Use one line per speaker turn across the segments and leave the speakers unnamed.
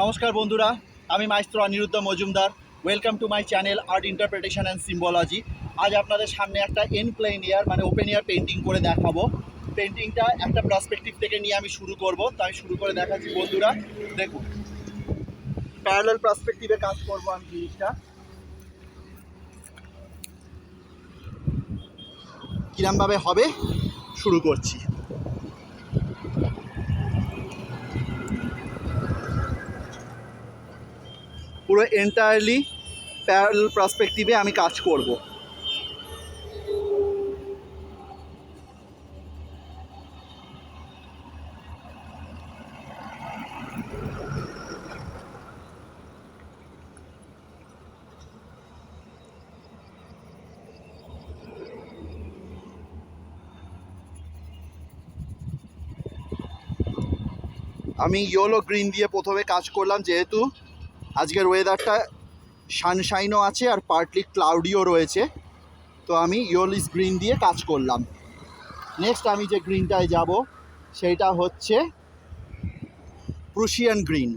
নমস্কার বন্ধুরা, আমি মাইস্ত্র Aniruddha Majumdar. Welcome to my channel art interpretation and symbology. আজ আপনাদের সামনে একটা এন প্লেন এয়ার মানে ওপেন এয়ার পেন্টিং করে দেখাবো। পেন্টিংটা একটা পার্সপেক্টিভ থেকে নিয়ে আমি শুরু করব, তাই শুরু করে দেখাচ্ছি বন্ধুরা। দেখুন, প্যারালাল পার্সপেক্টিভে কাজ করব আমি জিনিসটা কিরমভাবে হবে শুরু করছি। পুরো এন্টায়ারলি প্যারালাল পার্সপেক্টিভে আমি কাজ করব। আমি ইয়েলো গ্রিন দিয়ে প্রথমে কাজ করলাম, যেহেতু আজকের ওয়েদারটা সানশাইনও আছে আর পার্টলি ক্লাউডিও রয়েছে, তো আমি ইয়েলোইশ গ্রিন দিয়ে কাজ করলাম। নেক্সট আমি যে গ্রিনটায় যাব সেইটা হচ্ছে প্রুশিয়ান গ্রিন।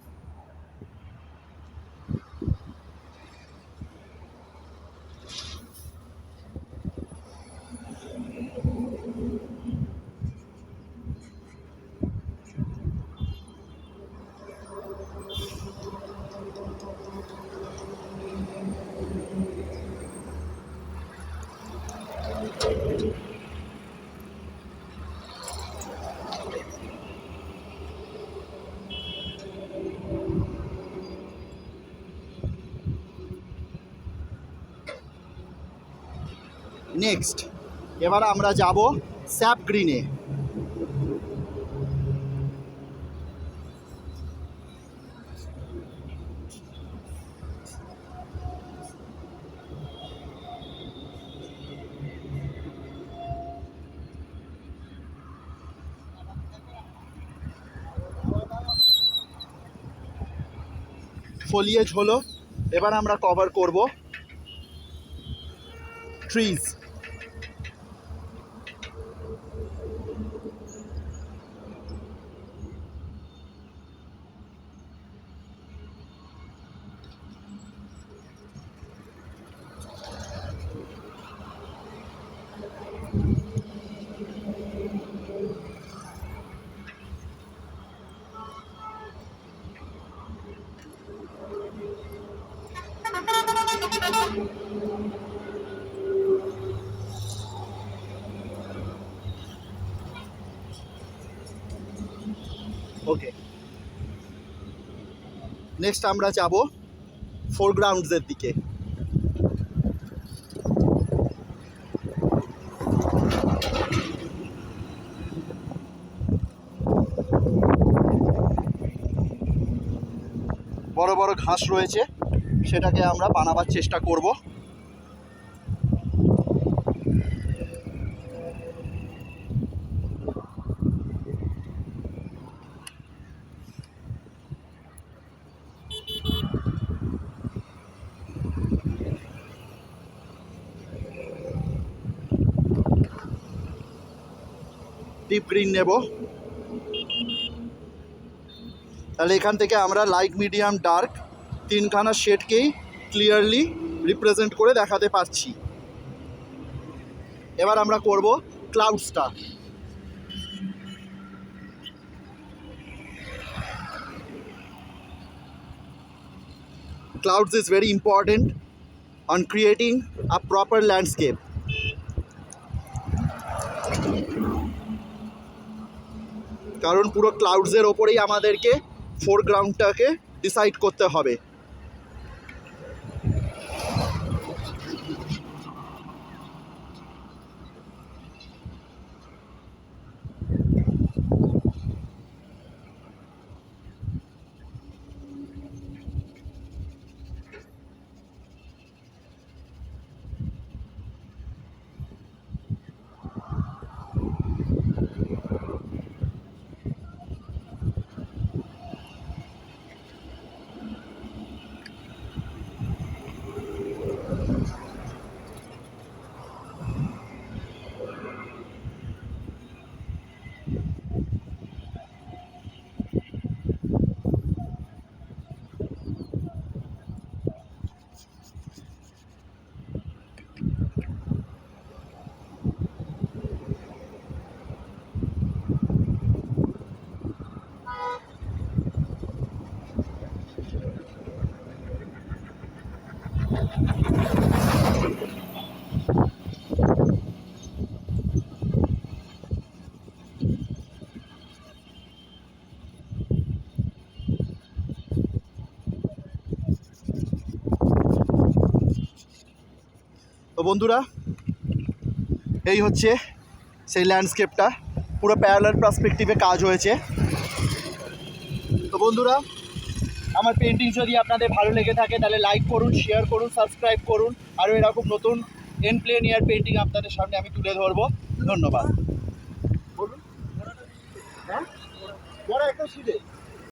নেক্সট এবার আমরা যাব স্যাপ গ্রিনে। ফলিয়েজ হলো, এবার আমরা কভার করব ট্রিজ। ওকে, নেক্সট আমরা যাব ফোরগ্রাউন্ডসের দিকে। বড় বড় ঘাস রয়েছে, সেটাকে আমরা বানাবার চেষ্টা করব। ডিপ গ্রিন নেব, তাহলে এখান থেকে আমরা লাইট, মিডিয়াম, ডার্ক তিনখানা শেডকেই ক্লিয়ারলি রিপ্রেজেন্ট করে দেখাতে পারছি। এবার আমরা করব ক্লাউডসটা। Clouds is very important on creating a proper landscape. কারণ পুরো ক্লাউডসের ওপরেই আমাদেরকে ফোরগ্রাউন্ডটাকে ডিসাইড করতে হবে। তো বন্ধুরা, এই হচ্ছে সেই ল্যান্ডস্কেপটা, পুরো প্যারালাল পার্সপেক্টিভে কাজ হয়েছে। তো বন্ধুরা, আমার পেন্টিং যদি আপনাদের ভালো লেগে থাকে তাহলে লাইক করুন, শেয়ার করুন, সাবস্ক্রাইব করুন। আরও এরকম নতুন এন্ড প্লেন এয়ার পেন্টিং আপনাদের সামনে আমি তুলে ধরবো। ধন্যবাদ। বলুন। হ্যাঁ, বড় একটা সিটে